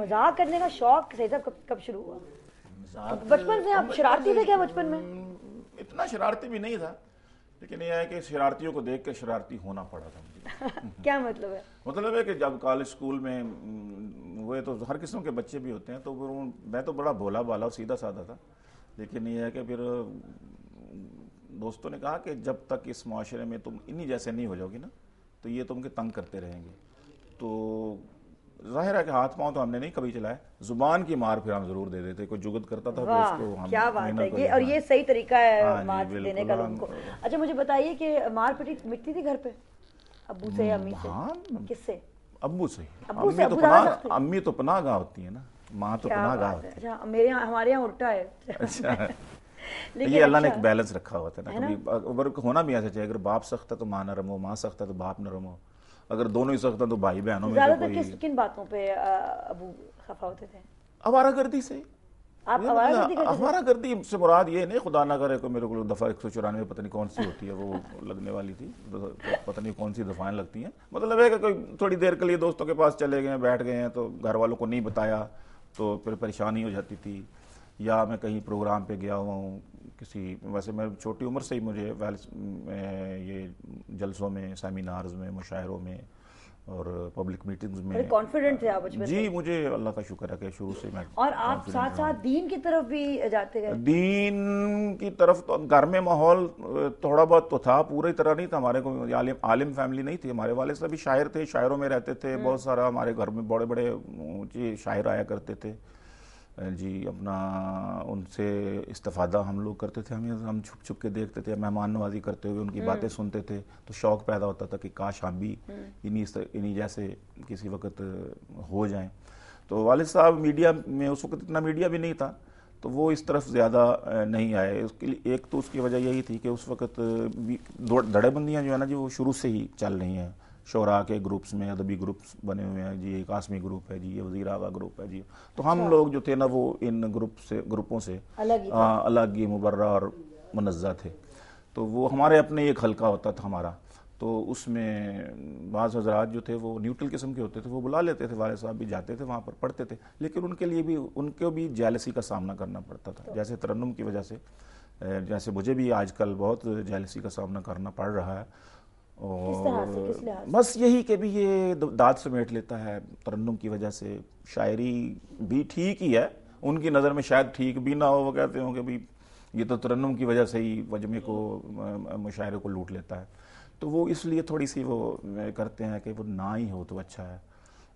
مذاق کرنے کا شوق صحیح صاحب کب شروع ہوا؟ بچپن سے آپ شرارتی تھے کیا بچپن میں؟ اتنا شرارتی بھی نہیں تھا، لیکن یہ ہے کہ شرارتیوں کو دیکھ کے شرارتی ہونا پڑا تھا مجھے۔ کیا مطلب ہے؟ مطلب ہے کہ جب کالج اسکول میں ہوئے تو ہر قسم کے بچے بھی ہوتے ہیں، تو میں تو بڑا بھولا بالا اور سیدھا سادہ تھا، لیکن یہ ہے کہ پھر دوستوں نے کہا کہ جب تک اس معاشرے میں تم انہی جیسے نہیں ہو جاؤ گی نا تو یہ تم کے تنگ کرتے رہیں گے۔ تو ظاہر ہے کہ ہاتھ پاؤں تو ہم نے نہیں کبھی چلائے، زبان کی مار پھر ہم ضرور دے دیتے، کوئی جگت کرتا تھا تو اس کو ہم کیا بات ہے یہ، اور یہ صحیح طریقہ ہے مار دینے کا لوگوں کو۔ اچھا مجھے بتائیے کہ مار پیٹی مٹتی تھی گھر پہ ابو سے یا امی سے؟ کس سے؟ ابو سے۔ ابو سے؟ امی تو پناہ گاہ ہوتی ہے نا، ماں تو پناہ گاہ ہوتی ہے۔ اچھا میرے یہاں، ہمارے یہاں الٹا ہے۔ اچھا یہ اللہ نے ایک بیلنس رکھا ہوا تھا نا، کبھی ہونا بھی ایسا چاہیے، اگر باپ سخت ہے تو ماں نرم ہو، ماں سخت ہے تو باپ نرم ہو، اگر دونوں ہی سخت ہیں تو بھائی بہنوں میں زیادہ تر کن باتوں پہ ابو خفا ہوتے تھے؟ آوارہ گردی سے۔ آپ آوارہ گردی کرتے تھے؟ آوارہ گردی سے مراد یہ نہیں، خدا نہ کرے کہ میرے کو دفعہ 194 پتہ نہیں کون سی ہوتی ہے وہ لگنے والی تھی، پتہ نہیں کون سی دفعیں لگتی ہیں، مطلب ہے کہ کوئی تھوڑی دیر کے لیے دوستوں کے پاس چلے گئے، بیٹھ گئے ہیں تو گھر والوں کو نہیں بتایا تو پھر پریشانی ہو جاتی تھی، یا میں کہیں پروگرام پہ گیا ہوا ہوں کسی، ویسے میں چھوٹی عمر سے ہی مجھے یہ جلسوں میں، سیمینارز میں، مشاعروں میں اور پبلک میٹنگز میں کانفیڈنٹ تھے آپ بچپن؟ جی مجھے اللہ کا شکر ہے کہ شروع سے میں۔ اور آپ ساتھ ساتھ دین کی طرف بھی جاتے گئے؟ دین کی طرف تو گھر میں ماحول تھوڑا بہت تو تھا، پوری طرح نہیں تھا، ہمارے کو عالم فیملی نہیں تھی، ہمارے والد صاحب بھی شاعر تھے، شاعروں میں رہتے تھے، بہت سارا ہمارے گھر میں بڑے بڑے اونچے شاعر آیا کرتے تھے جی، اپنا ان سے استفادہ ہم لوگ کرتے تھے، ہم چھپ چھپ کے دیکھتے تھے، مہمان نوازی کرتے ہوئے ان کی باتیں سنتے تھے، تو شوق پیدا ہوتا تھا کہ کاش ہم بھی انہی جیسے کسی وقت ہو جائیں۔ تو والد صاحب میڈیا میں، اس وقت اتنا میڈیا بھی نہیں تھا تو وہ اس طرف زیادہ نہیں آئے، اس کے لیے ایک تو اس کی وجہ یہی تھی کہ اس وقت دھڑے بندیاں جو ہے نا جی وہ شروع سے ہی چل رہی ہیں، شعراء کے گروپس میں ادبی گروپس بنے ہوئے ہیں جی، ایک قاسمی گروپ ہے جی، یہ وزیر آغا گروپ ہے جی، تو ہم لوگ جو تھے نا وہ ان گروپوں سے الگ ہی مبرہ اور منزہ تھے، تو وہ ہمارے اپنے ایک حلقہ ہوتا تھا ہمارا، تو اس میں بعض حضرات جو تھے وہ نیوٹرل قسم کے ہوتے تھے، وہ بلا لیتے تھے، والد صاحب بھی جاتے تھے وہاں پر پڑھتے تھے، لیکن ان کے لیے بھی ان کو بھی جیلسی کا سامنا کرنا پڑتا تھا، جیسے ترنم کی وجہ سے، جیسے مجھے بھی آج کل بہت جیلسی کا سامنا کرنا پڑ رہا ہے، اور بس یہی کہ بھی یہ داد سمیٹ لیتا ہے ترنم کی وجہ سے، شاعری بھی ٹھیک ہی ہے ان کی نظر میں، شاید ٹھیک بھی نہ ہو، وہ کہتے ہوں کہ بھی یہ تو ترنم کی وجہ سے ہی مجمع کو، مشاعرے کو لوٹ لیتا ہے، تو وہ اس لیے تھوڑی سی وہ کرتے ہیں کہ وہ نہ ہی ہو تو اچھا ہے۔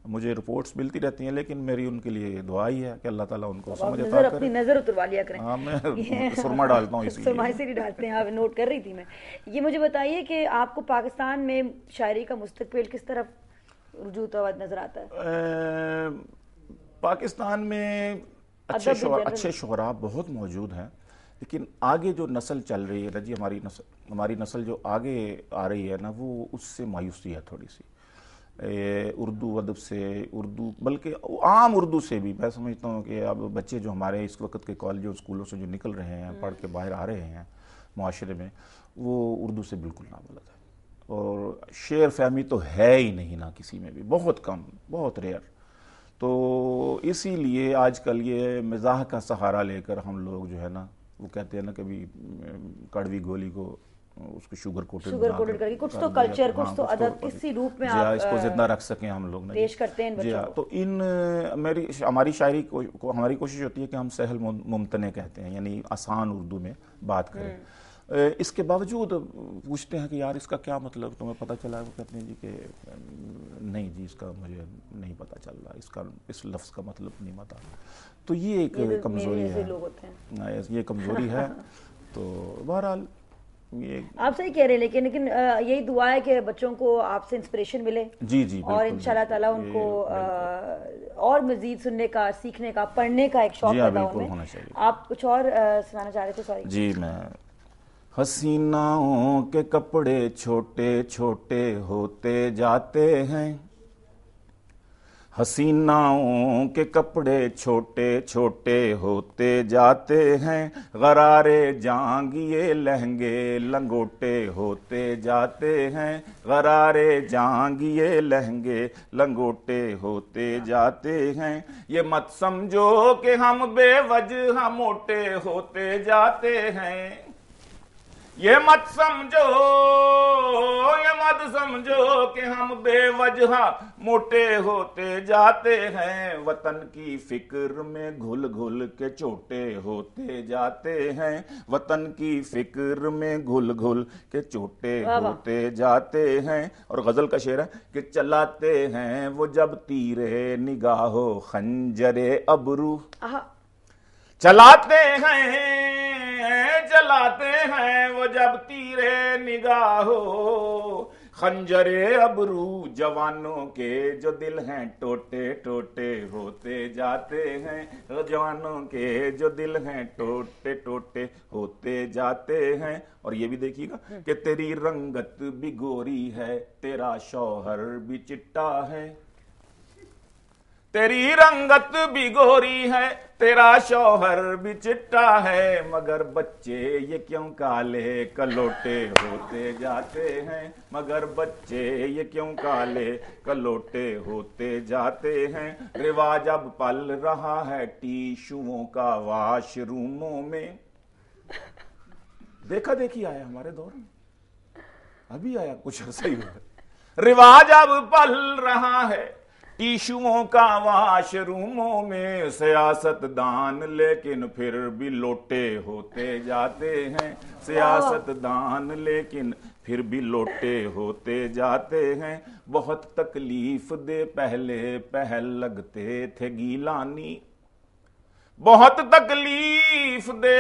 مجے رپورٹس ملتی رہتی ہیں لیکن میری ان کے لیے دعا ہی ہے کہ اللہ تعالیٰ ان کو سمجھ عطا کرے۔ اپنی نظر اتروا لیا کریں۔ ہاں میں سرما ڈالتا ہوں، اس لیے سرما سے نہیں ڈالتے ہیں، آپ نوٹ کر رہی تھی میں۔ یہ مجھے بتائیے کہ آپ کو پاکستان میں شاعری کا مستقبل کس طرف رجوع ہوا نظر آتا ہے؟ پاکستان میں اچھے شعراء بہت موجود ہیں، لیکن آگے جو نسل چل رہی ہے نا جی، ہماری نسل جو آگے آ رہی ہے نا، وہ اس سے مایوسی ہے تھوڑی سی، اردو ادب سے، اردو بلکہ عام اردو سے بھی، میں سمجھتا ہوں کہ اب بچے جو ہمارے اس وقت کے کالجوں اسکولوں سے جو نکل رہے ہیں، پڑھ کے باہر آ رہے ہیں معاشرے میں، وہ اردو سے بالکل نابلد ہے، اور شعر فہمی تو ہے ہی نہیں نا کسی میں بھی، بہت کم، بہت ریئر، تو اسی لیے آج کل یہ مزاح کا سہارا لے کر ہم لوگ جو ہے نا، وہ کہتے ہیں نا کبھی کڑوی گولی کو اس کو شوگر کوٹڈ کر کے کچھ تو کلچر، کچھ تو ادب کسی روپ میں آپ اس کو زندہ رکھ سکیں ہم لوگ پیش کرتے ہیں جی ہاں۔ تو ہماری شاعری کو ہماری کوشش ہوتی ہے کہ ہم سہل ممتنع کہتے ہیں، یعنی آسان اردو میں بات کریں، اس کے باوجود پوچھتے ہیں کہ یار اس کا کیا مطلب تمہیں پتہ چلا ہے، وہ کہتے ہیں جی کہ نہیں جی اس کا مجھے نہیں پتہ چل رہا، اس لفظ کا مطلب نہیں پتہ، تو یہ ایک کمزوری ہے، یہ کمزوری ہے، تو بہرحال آپ صحیح کہہ رہے ہیں، لیکن یہی دعا ہے کہ بچوں کو آپ سے انسپریشن ملے جی جی، اور انشاءاللہ تعالیٰ ان کو اور مزید سننے کا، سیکھنے کا، پڑھنے کا ایک شوق پیدا ہو میں۔ آپ کچھ اور سنانا چاہ رہے تھے؟ سوری جی، میں حسیناؤں کے کپڑے چھوٹے چھوٹے ہوتے جاتے ہیں، حسیناؤں کے کپڑے چھوٹے چھوٹے ہوتے جاتے ہیں، غرارے جانگ یہ لہنگے لنگوٹے ہوتے جاتے ہیں، غرارے جانگ یہ لہنگے لنگوٹے ہوتے جاتے ہیں، یہ مت سمجھو کہ ہم بے وجہ موٹے ہوتے جاتے ہیں، یہ مت سمجھو کہ ہم بے وجہ موٹے ہوتے جاتے ہیں، وطن کی فکر میں گھل گھل کے چھوٹے ہوتے جاتے ہیں، وطن کی فکر میں گھل گھل کے چھوٹے ہوتے جاتے ہیں۔ اور غزل کا شعر ہے کہ چلاتے ہیں وہ جب تیرے نگاہو خنجرے ابرو، چلاتے ہیں وہ جب تیرے نگاہ ہو خنجرے ابرو، جوانوں کے جو دل ہیں ٹوٹے ٹوٹے ہوتے جاتے ہیں، جوانوں کے جو دل ہیں ٹوٹے ٹوٹے ہوتے جاتے ہیں۔ اور یہ بھی دیکھیے گا کہ تیری رنگت بھی گوری ہے، تیرا شوہر بھی چٹا ہے، تیری رنگت بھی گوری ہے، تیرا شوہر بھی چٹا ہے، مگر بچے یہ کیوں کالے کلوٹے ہوتے جاتے ہیں، مگر بچے یہ کیوں کالے کلوٹے ہوتے جاتے ہیں۔ رواج اب پل رہا ہے ٹیشوؤں کا واش روموں میں، دیکھا دیکھی آیا ہمارے دور میں، ابھی آیا کچھ عرصہ ہی ہوا۔ رواج اب پل رہا ہے ٹیشوؤں کا واش روموں میں، سیاست دان لیکن پھر بھی لوٹے ہوتے جاتے ہیں، سیاست دان لیکن پھر بھی لوٹے ہوتے جاتے ہیں۔ بہت تکلیف دے پہلے پہل لگتے تھے گیلانی، بہت تکلیف دے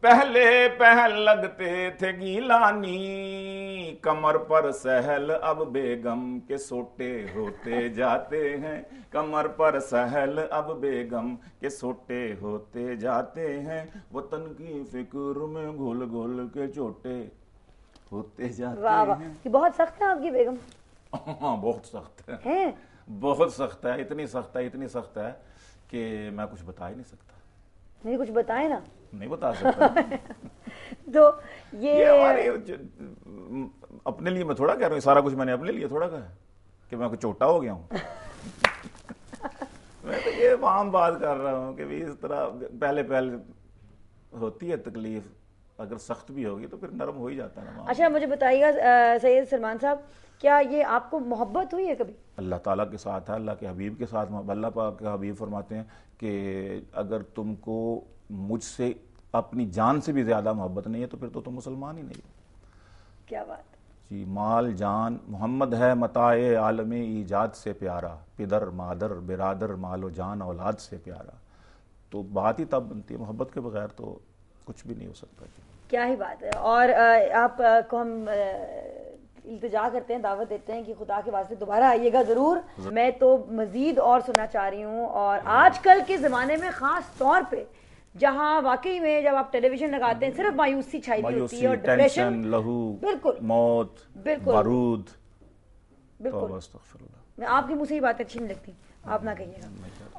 پہلے پہل لگتے تھے گیلانی، کمر پر سہل اب بیگم کے سوٹے ہوتے جاتے ہیں، کمر پر سہل اب بیگم کے سوٹے ہوتے جاتے ہیں، وطن کی فکر میں گھل گھل کے چوٹے ہوتے جاتے ہیں۔ یہ بہت سخت ہے آپ کی بیگم؟ ہاں بہت سخت ہے، بہت سخت ہے، اتنی سخت ہے کہ میں کچھ بتا ہی نہیں سکتا۔ نہیں کچھ بتائیں نا۔ نہیں بتا سکتا۔ تو یہ اپنے لیے میں تھوڑا کہہ رہا ہوں، سارا کچھ میں نے اپنے لیے تھوڑا کہا کہ میں کچھ چھوٹا ہو گیا ہوں۔ میں تو یہ عام بات کر رہا ہوں کہ اس طرح پہلے ہوتی ہے تکلیف، اگر سخت بھی ہوگی تو پھر نرم ہو ہی جاتا ہے نا۔ اچھا مجھے بتائیے گا سید سلمان صاحب، کیا یہ آپ کو محبت ہوئی ہے کبھی؟ اللہ تعالیٰ کے ساتھ ہے، اللہ کے حبیب کے ساتھ۔ اللہ پاک کے حبیب فرماتے ہیں کہ اگر تم کو مجھ سے اپنی جان سے بھی زیادہ محبت نہیں ہے تو پھر تو تم مسلمان ہی نہیں۔ کیا بات جی، مال جان محمد ہے متاع عالم ایجاد سے پیارا، پدر مادر برادر مال و جان اولاد سے پیارا۔ تو بات ہی تب بنتی ہے، محبت کے بغیر تو کچھ بھی نہیں ہو سکتا۔ کیا ہی بات ہے۔ اور آپ کو ہم التجا کرتے ہیں، دعوت دیتے ہیں کہ خدا کے واسطے دوبارہ آئیے گا ضرور۔ میں تو مزید اور سننا چاہ رہی ہوں، اور آج کل کے زمانے میں خاص طور پہ جہاں واقعی میں جب آپ ٹیلی ویژن لگاتے ہیں صرف مایوسی چھائی ہوئی ہوتی ہے اور ڈپریشن، لہو، بالکل موت، بارود، بالکل میں آپ کے منہ سے یہ باتیں اچھی نہیں لگتی، آپ نہ کہیے گا۔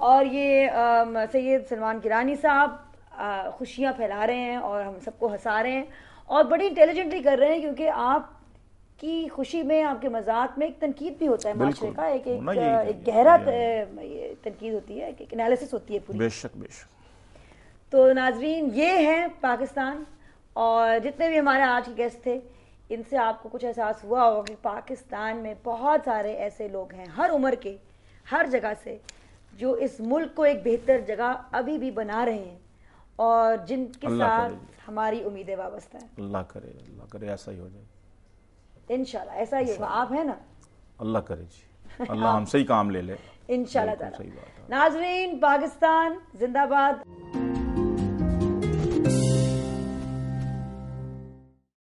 اور یہ سید سلمان کرانی صاحب خوشیاں پھیلا رہے ہیں اور ہم سب کو ہنسا رہے ہیں، اور بڑی انٹیلیجنٹلی کر رہے ہیں، کیونکہ آپ کی خوشی میں، آپ کے مذاق میں ایک تنقید بھی ہوتا ہے معاشرے کا، ایک گہرا تنقید ہوتی ہے، ایک انالیسس ہوتی ہے پوری۔ بے شک بے شک۔ تو ناظرین یہ ہے پاکستان، اور جتنے بھی ہمارے آج کے گیسٹ تھے ان سے آپ کو کچھ احساس ہوا ہوگا کہ پاکستان میں بہت سارے ایسے لوگ ہیں ہر عمر کے، ہر جگہ سے، جو اس ملک کو ایک بہتر جگہ ابھی بھی بنا رہے ہیں، اور جن کے ساتھ ہماری امیدیں وابستہ ہیں۔ اللہ کرے ایسا ہی ہو جائے، انشاءاللہ ایسا ہی ہوگا۔ آپ ہیں نا؟ اللہ کرے جی، اللہ ہم سے ہی کام لے لے انشاءاللہ تعالی۔ ناظرین، پاکستان زندہ باد۔